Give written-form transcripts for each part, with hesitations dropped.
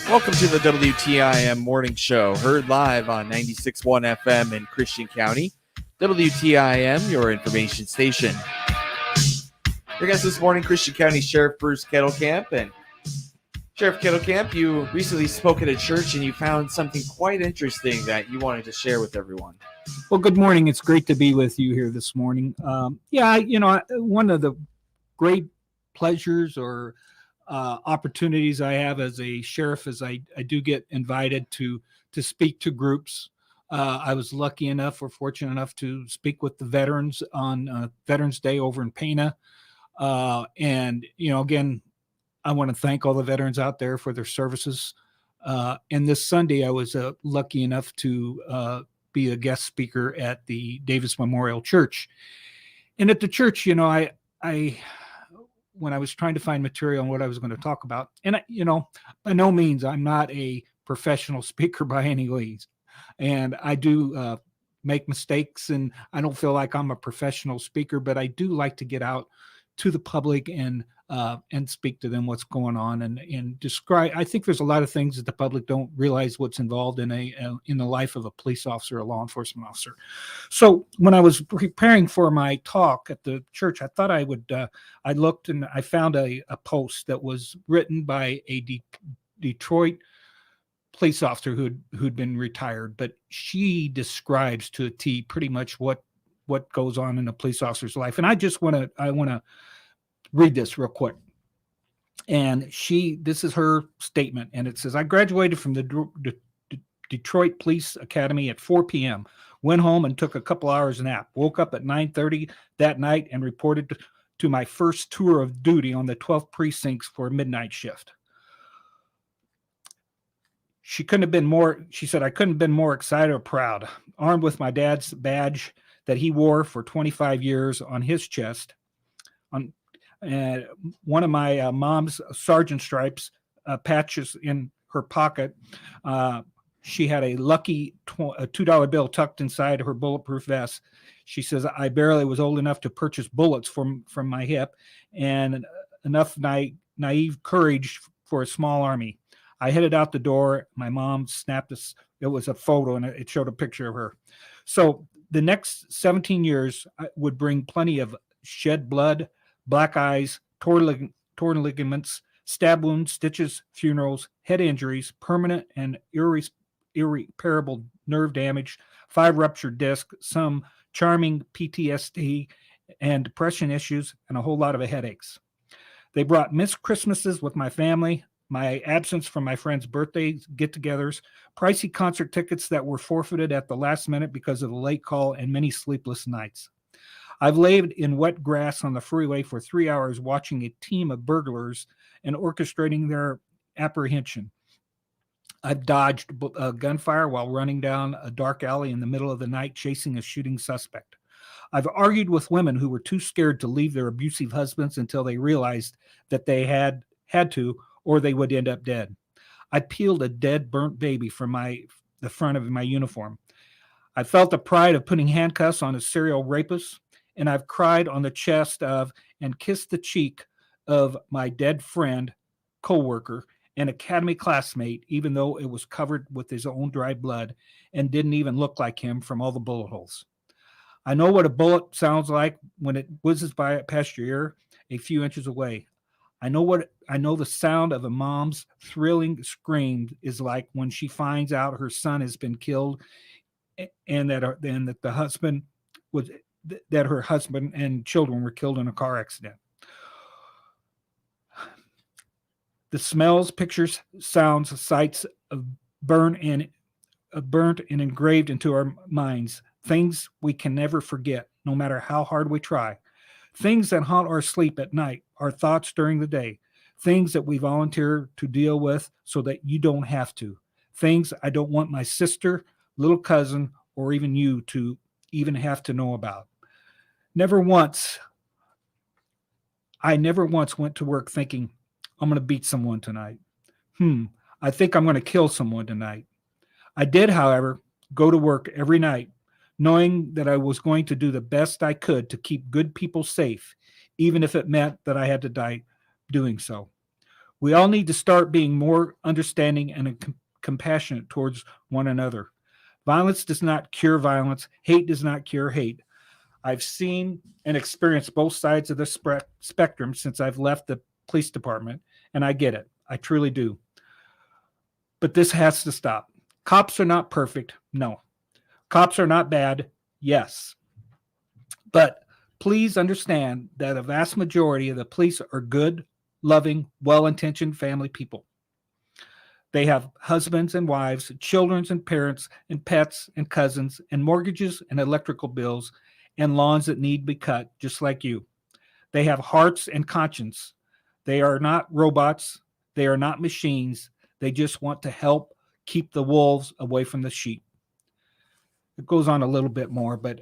Welcome to the WTIM Morning Show, heard live on 96.1 FM in Christian County. WTIM, your information station. Your guest this morning, Christian County Sheriff Bruce Kettelkamp. And Sheriff Kettelkamp, you recently spoke at a church and you found something quite interesting that you wanted to share with everyone. Well, good morning. It's great to be with you here this morning. One of the great pleasures or opportunities I have as a sheriff is I do get invited to speak to groups. I was lucky enough or fortunate enough to speak with the veterans on Veterans Day over in Pana. Again, I want to thank all the veterans out there for their services. And this Sunday, I was lucky enough to be a guest speaker at the Davis Memorial Church. And at the church, I when I was trying to find material on what I was going to talk about, and by no means I'm not a professional speaker by any means, and I do make mistakes, and I don't feel like I'm a professional speaker, but I do like to get out to the public and speak to them what's going on and describe. I think there's a lot of things that the public don't realize what's involved in the life of a police officer, a law enforcement officer. So when I was preparing for my talk at the church, I thought I would. I looked and I found a post that was written by a Detroit police officer who'd been retired, but she describes to a T pretty much what goes on in a police officer's life. And I want to read this real quick. And this is her statement. And it says, I graduated from the Detroit Police Academy at 4 p.m., went home and took a couple hours nap, woke up at 9:30 that night and reported to my first tour of duty on the 12th precincts for a midnight shift. She said, I couldn't have been more excited or proud. Armed with my dad's badge that he wore for 25 years on his chest, on one of my mom's sergeant stripes patches in her pocket. She had a lucky $2 bill tucked inside her bulletproof vest. She says, I barely was old enough to purchase bullets from my hip and enough naive courage for a small army. I headed out the door. My mom snapped us. It was a photo and it showed a picture of her. So the next 17 years would bring plenty of shed blood, black eyes, torn ligaments, stab wounds, stitches, funerals, head injuries, permanent and irreparable nerve damage, 5 ruptured discs, some charming PTSD and depression issues, and a whole lot of headaches. They brought missed Christmases with my family, my absence from my friends' birthdays, get-togethers, pricey concert tickets that were forfeited at the last minute because of the late call, and many sleepless nights. I've laid in wet grass on the freeway for 3 hours watching a team of burglars and orchestrating their apprehension. I've dodged gunfire while running down a dark alley in the middle of the night chasing a shooting suspect. I've argued with women who were too scared to leave their abusive husbands until they realized that they had to, or they would end up dead. I peeled a dead, burnt baby from the front of my uniform. I felt the pride of putting handcuffs on a serial rapist, and I've cried on the chest of and kissed the cheek of my dead friend, co-worker, and academy classmate, even though it was covered with his own dry blood and didn't even look like him from all the bullet holes. I know what a bullet sounds like when it whizzes past your ear a few inches away. I know the sound of a mom's thrilling scream is like when she finds out her son has been killed and that her husband and children were killed in a car accident. The smells, pictures, sounds, sights of burnt and engraved into our minds. Things we can never forget, no matter how hard we try. Things that haunt our sleep at night, our thoughts during the day. Things that we volunteer to deal with so that you don't have to. Things I don't want my sister, little cousin, or even you to even have to know about. I never once went to work thinking, I'm going to beat someone tonight. I think I'm going to kill someone tonight. I did, however, go to work every night, knowing that I was going to do the best I could to keep good people safe, even if it meant that I had to die doing so. We all need to start being more understanding and compassionate towards one another. Violence does not cure violence. Hate does not cure hate. I've seen and experienced both sides of the spectrum since I've left the police department, and I get it. I truly do. But this has to stop. Cops are not perfect. No. Cops are not bad. Yes. But please understand that a vast majority of the police are good, loving, well-intentioned family people. They have husbands and wives, children and parents, and pets and cousins, and mortgages and electrical bills, and lawns that need to be cut, just like you. They have hearts and conscience. They are not robots. They are not machines. They just want to help keep the wolves away from the sheep. It goes on a little bit more, but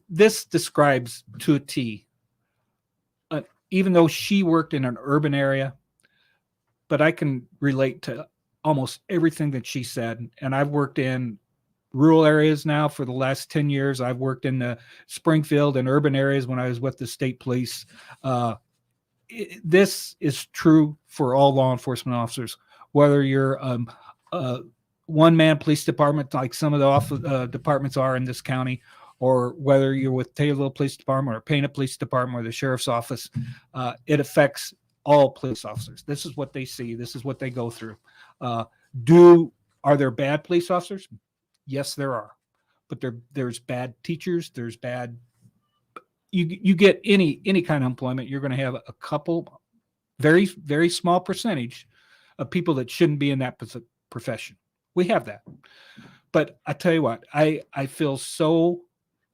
this describes to a T. Even though she worked in an urban area, but I can relate to almost everything that she said. And I've worked in rural areas now for the last 10 years. I've worked in the Springfield and urban areas when I was with the state police. This is true for all law enforcement officers, whether you're a one-man police department like some of the departments are in this county, or whether you're with Taylorville Police Department or Painted Police Department or the Sheriff's Office. It affects all police officers. This is what they see. This is what they go through. Are there bad police officers? Yes, there are. But there's bad teachers. There's bad. You get any kind of employment, you're going to have a couple, very, very small percentage of people that shouldn't be in that profession. We have that. But I tell you what, I feel so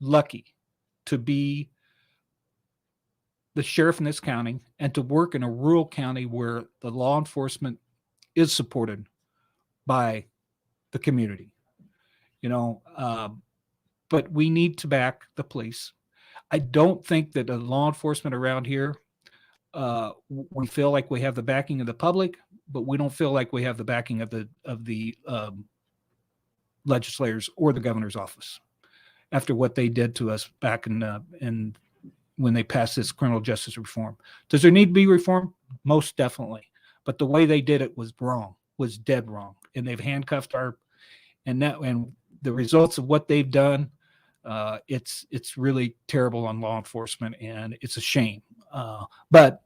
lucky to be the sheriff in this county and to work in a rural county where the law enforcement is supported by the community, but we need to back the police. I don't think that the law enforcement around here, we feel like we have the backing of the public, but we don't feel like we have the backing of the legislators or the governor's office after what they did to us back in when they passed this criminal justice reform. Does there need to be reform? Most definitely. But the way they did it was wrong, was dead wrong. And they've handcuffed and the results of what they've done, it's really terrible on law enforcement, and it's a shame. But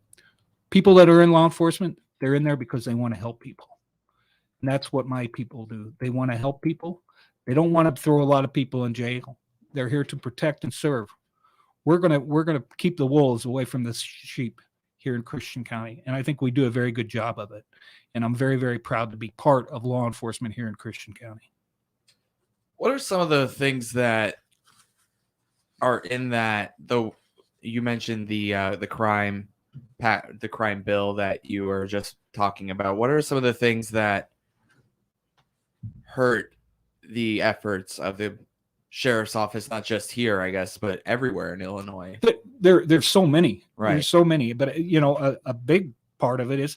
people that are in law enforcement, they're in there because they want to help people. And that's what my people do. They want to help people. They don't want to throw a lot of people in jail. They're here to protect and serve. We're gonna keep the wolves away from the sheep here in Christian County, and I think we do a very good job of it. And I'm very, very proud to be part of law enforcement here in Christian County. What are some of the things that are in that? Though you mentioned the crime bill that you were just talking about. What are some of the things that hurt the efforts of the sheriff's office, not just here, I guess, but everywhere in Illinois? There's so many, right? There's so many, but a big part of it is,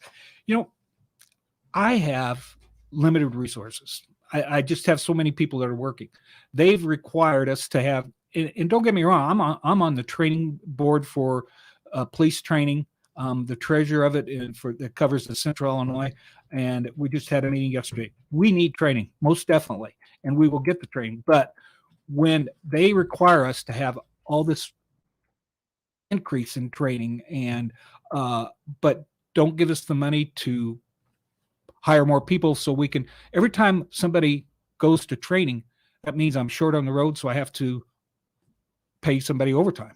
I have limited resources. I just have so many people that are working. They've required us to have, and don't get me wrong, I'm on the training board for police training, the treasurer of it that covers the Central Illinois, and we just had a meeting yesterday. We need training, most definitely, and we will get the training. But when they require us to have all this increase in training but don't give us the money to hire more people so we can, every time somebody goes to training, that means I'm short on the road, so I have to pay somebody overtime.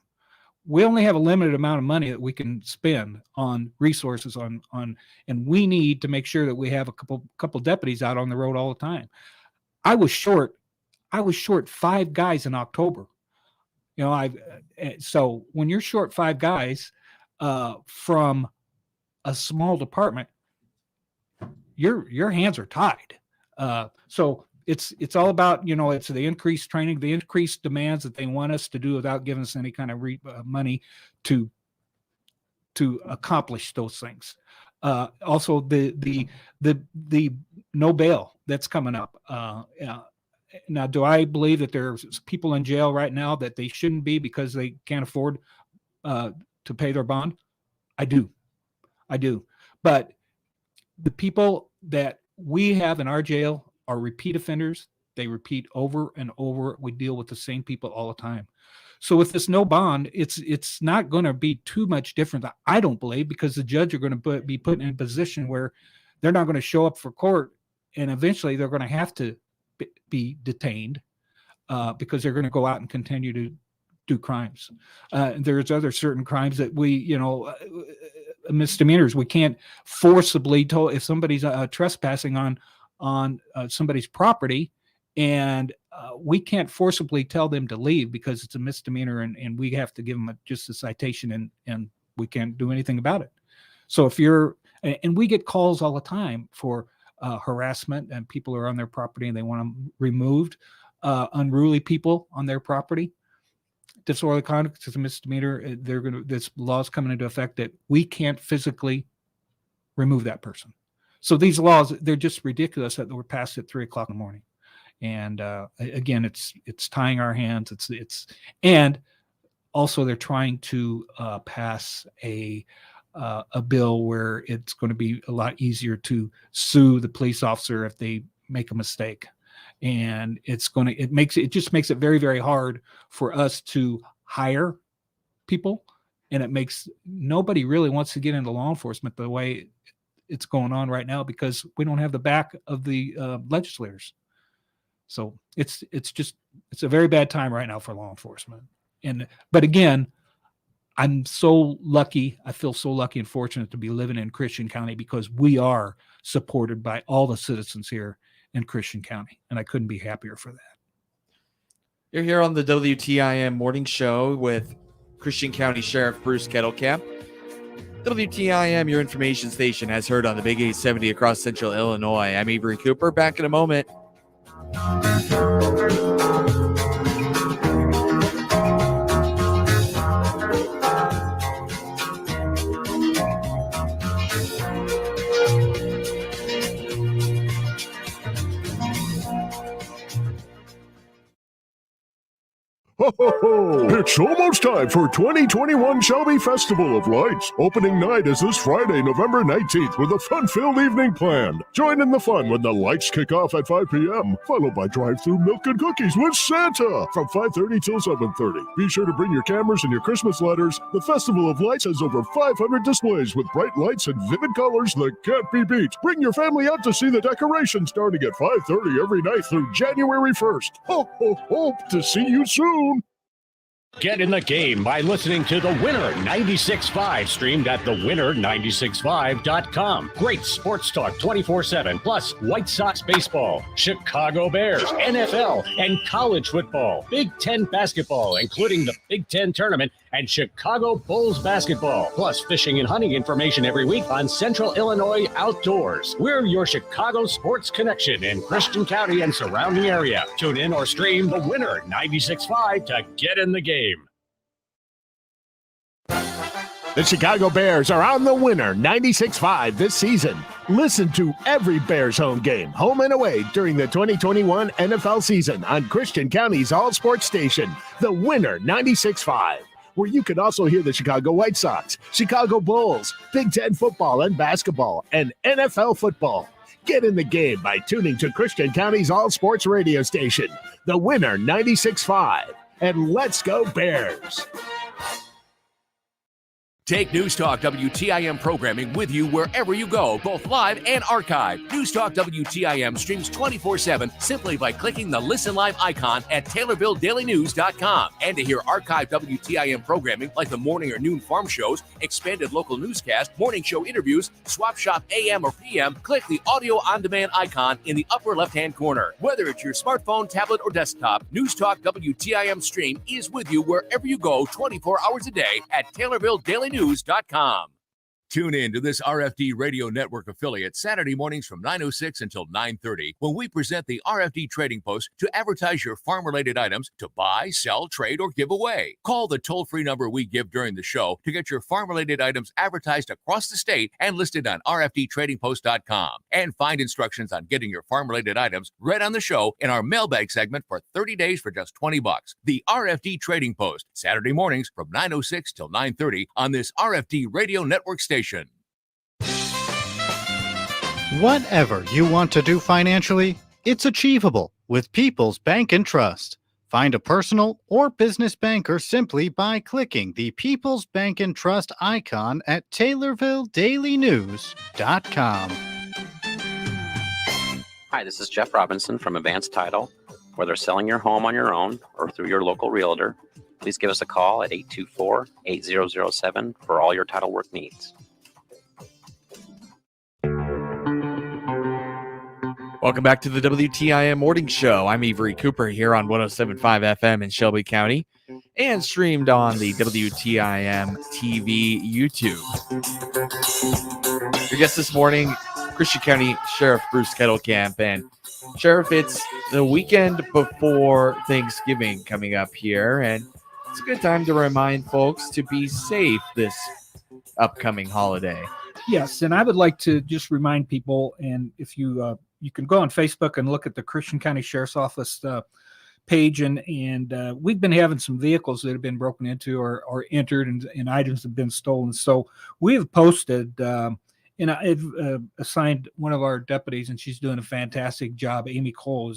We only have a limited amount of money that we can spend on resources and we need to make sure that we have a couple deputies out on the road all the time. I was short 5 guys in October. So when you're short 5 guys from a small department, your hands are tied. So it's all about, it's the increased training, the increased demands that they want us to do without giving us any kind of money to accomplish those things. Also the no bail that's coming up. Now, do I believe that there's people in jail right now that they shouldn't be because they can't afford to pay their bond? I do. But the people that we have in our jail are repeat offenders. They repeat over and over. We deal with the same people all the time. So with this no bond, it's not going to be too much different, I don't believe, because the judge are going to be put in a position where they're not going to show up for court, and eventually they're going to have to be detained because they're going to go out and continue to do crimes. There's other certain crimes that we, misdemeanors, we can't forcibly tell if somebody's trespassing on somebody's property, and we can't forcibly tell them to leave because it's a misdemeanor, and we have to give them just a citation, and we can't do anything about it. So if you're, and we get calls all the time for harassment, and people are on their property and they want them removed, unruly people on their property. Disorderly conduct is a misdemeanor. This law is coming into effect that we can't physically remove that person. So these laws, they're just ridiculous that were passed at 3:00 in the morning. And again, it's tying our hands. And also they're trying to pass a bill where it's going to be a lot easier to sue the police officer if they make a mistake. And it just makes it very, very hard for us to hire people. And it makes nobody really wants to get into law enforcement the way it's going on right now, because we don't have the back of the legislators. So it's a very bad time right now for law enforcement. But again, I'm so lucky. I feel so lucky and fortunate to be living in Christian County, because we are supported by all the citizens here in Christian County, and I couldn't be happier for that. You're here on the WTIM morning show with Christian County Sheriff Bruce Kettelkamp. WTIM, your information station, has heard on the Big 870 across Central Illinois. I'm Avery Cooper. Back in a moment. Ho, ho, ho! It's almost time for 2021 Shelby Festival of Lights. Opening night is this Friday, November 19th, with a fun-filled evening planned. Join in the fun when the lights kick off at 5 p.m., followed by drive-through milk and cookies with Santa from 5:30 till 7:30. Be sure to bring your cameras and your Christmas letters. The Festival of Lights has over 500 displays with bright lights and vivid colors that can't be beat. Bring your family out to see the decorations starting at 5:30 every night through January 1st. Ho, ho, hope to see you soon. Get in the game by listening to The Winner 96.5, streamed at thewinner965.com. Great sports talk 24/7, plus White Sox baseball, Chicago Bears, NFL, and college football. Big Ten basketball, including the Big Ten tournament, and Chicago Bulls basketball, plus fishing and hunting information every week on Central Illinois Outdoors. We're your Chicago sports connection in Christian County and surrounding area. Tune in or stream The Winner 96.5 to get in the game. The Chicago Bears are on The Winner 96.5 this season. Listen to every Bears home game, home and away, during the 2021 NFL season on Christian County's all-sports station, The Winner 96.5. Where you can also hear the Chicago White Sox, Chicago Bulls, Big Ten football and basketball, and NFL football. Get in the game by tuning to Christian County's all-sports radio station, The Winner 96.5. And let's go Bears! Take News Talk WTIM programming with you wherever you go, both live and archived. News Talk WTIM streams 24/7 simply by clicking the Listen Live icon at TaylorvilleDailyNews.com. And to hear archived WTIM programming like the morning or noon farm shows, expanded local newscast, morning show interviews, Swap Shop AM or PM, click the audio on-demand icon in the upper left-hand corner. Whether it's your smartphone, tablet, or desktop, News Talk WTIM stream is with you wherever you go 24 hours a day at TaylorvilleDailyNews.com. Tune in to this RFD Radio Network affiliate Saturday mornings from 9:06 until 9:30 when we present the RFD Trading Post to advertise your farm-related items to buy, sell, trade, or give away. Call the toll-free number we give during the show to get your farm-related items advertised across the state and listed on RFDTradingPost.com. And find instructions on getting your farm-related items read on the show in our mailbag segment for 30 days for just $20. The RFD Trading Post, Saturday mornings from 9:06 till 9:30 on this RFD Radio Network station. Whatever you want to do financially, it's achievable with People's Bank and Trust. Find a personal or business banker simply by clicking the People's Bank and Trust icon at TaylorvilleDailyNews.com. Hi, this is Jeff Robinson from Advanced Title. Whether selling your home on your own or through your local realtor, please give us a call at 824-8007 for all your title work needs. Welcome back to the WTIM Morning Show. I'm Avery Cooper here on 107.5 FM in Shelby County and streamed on the WTIM TV YouTube. Your guest this morning, Christian County Sheriff Bruce Kettelkamp. And Sheriff, it's the weekend before Thanksgiving coming up here, and it's a good time to remind folks to be safe this upcoming holiday. Yes, and I would like to just remind people, and if you you can go on Facebook and look at the Christian County Sheriff's Office page, and we've been having some vehicles that have been broken into or entered, and items have been stolen. So we have posted, and I've assigned one of our deputies, and she's doing a fantastic job. Amy Cole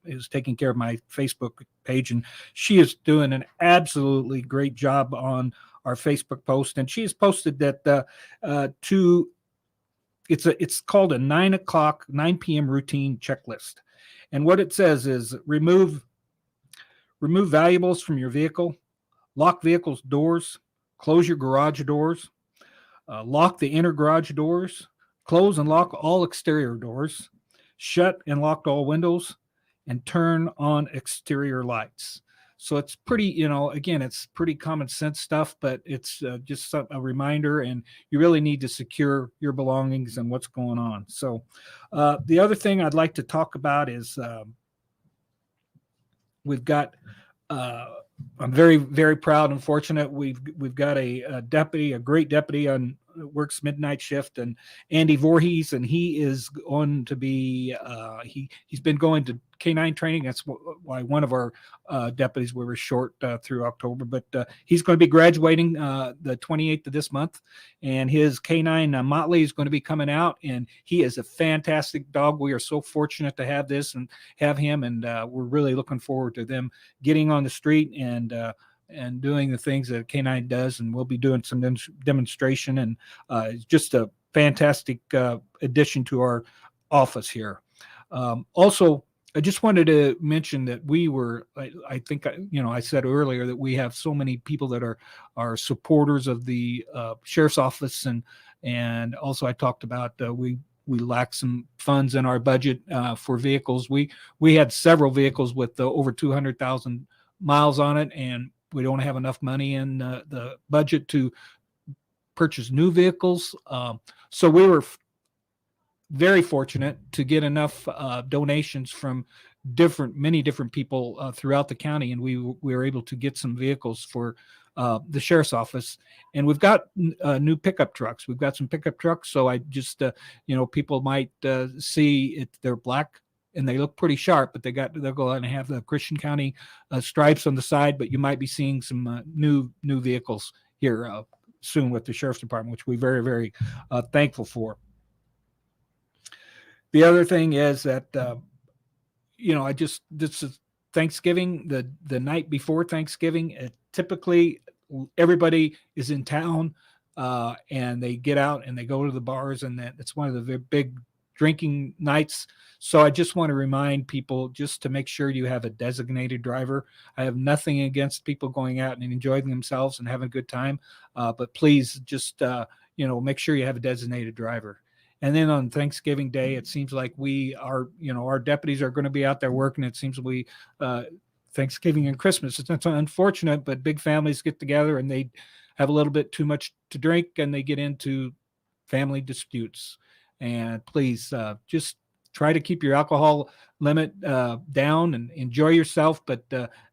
is taking care of my Facebook page, and she is doing an absolutely great job on our Facebook post. And she has posted that it's called a 9 p.m. routine checklist. And what it says is remove valuables from your vehicle, lock vehicle's doors, close your garage doors, lock the inner garage doors, close and lock all exterior doors, shut and lock all windows, and turn on exterior lights. So it's pretty, again, it's pretty common sense stuff, but it's just a reminder, and you really need to secure your belongings and what's going on. So the other thing I'd like to talk about is we've got, I'm very, very proud and fortunate. We've got a great deputy on works midnight shift, and Andy Voorhees, and he is going to be he's been going to K9 training. That's why one of our deputies we were short through October, but he's going to be graduating the 28th of this month, and his K9 Motley is going to be coming out, and he is a fantastic dog. We are so fortunate to have this and have him, and we're really looking forward to them getting on the street and doing the things that K9 does, and we'll be doing some demonstration, and just a fantastic addition to our office here. Also, I just wanted to mention that we were, I think, I said earlier that we have so many people that are supporters of the sheriff's office, and also I talked about we lack some funds in our budget for vehicles. We had several vehicles with over 200,000 miles on it, and we don't have enough money in the budget to purchase new vehicles. So we were very fortunate to get enough donations from many different people throughout the county, and we were able to get some vehicles for the sheriff's office. And we've got new pickup trucks. We've got some pickup trucks. So I just, people might see it. They're black and they look pretty sharp, but they'll go out and have the Christian County stripes on the side. But you might be seeing some new vehicles here soon with the sheriff's department, which we're very, very thankful for. The other thing is that, this is Thanksgiving, the night before Thanksgiving. Typically, everybody is in town and they get out and they go to the bars, and it's one of the big drinking nights. So I just want to remind people just to make sure you have a designated driver. I have nothing against people going out and enjoying themselves and having a good time, but please just, make sure you have a designated driver. And then on Thanksgiving Day, it seems like our deputies are going to be out there working. It seems Thanksgiving and Christmas, it's unfortunate, but big families get together and they have a little bit too much to drink and they get into family disputes. And please just try to keep your alcohol limit down and enjoy yourself. But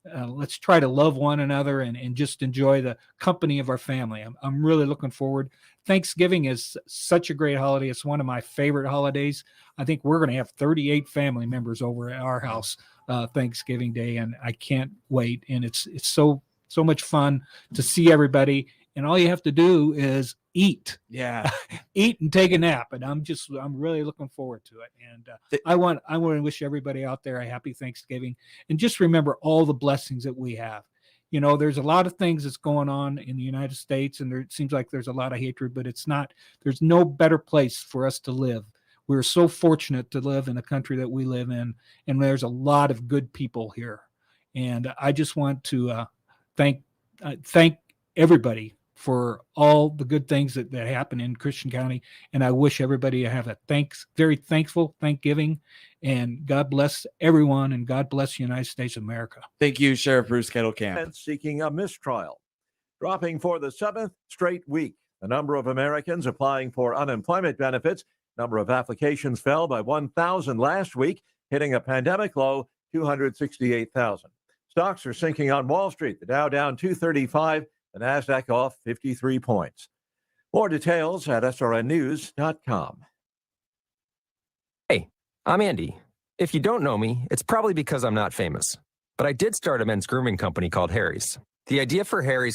let's try to love one another and just enjoy the company of our family. I'm really looking forward. Thanksgiving is such a great holiday. It's one of my favorite holidays. I think we're going to have 38 family members over at our house Thanksgiving Day, and I can't wait. And it's so much fun to see everybody. And all you have to do is eat. Yeah. eat and take a nap. And I'm really looking forward to it. And I want to wish everybody out there a happy Thanksgiving. And just remember all the blessings that we have. You know, there's a lot of things that's going on in the United States, and it seems like there's a lot of hatred, but there's no better place for us to live. We're so fortunate to live in the country that we live in, and there's a lot of good people here. And I just want to thank everybody for all the good things that happen in Christian County. And I wish everybody to have a very thankful Thanksgiving, and God bless everyone, and God bless the United States of America. Thank you, Sheriff Bruce Kettelkamp. Seeking a mistrial, dropping for the 7th straight week. The number of Americans applying for unemployment benefits, number of applications fell by 1,000 last week, hitting a pandemic low, 268,000. Stocks are sinking on Wall Street. The Dow down 235, the NASDAQ off 53 points. More details at srnnews.com. Hey, I'm Andy. If you don't know me, it's probably because I'm not famous. But I did start a men's grooming company called Harry's. The idea for Harry's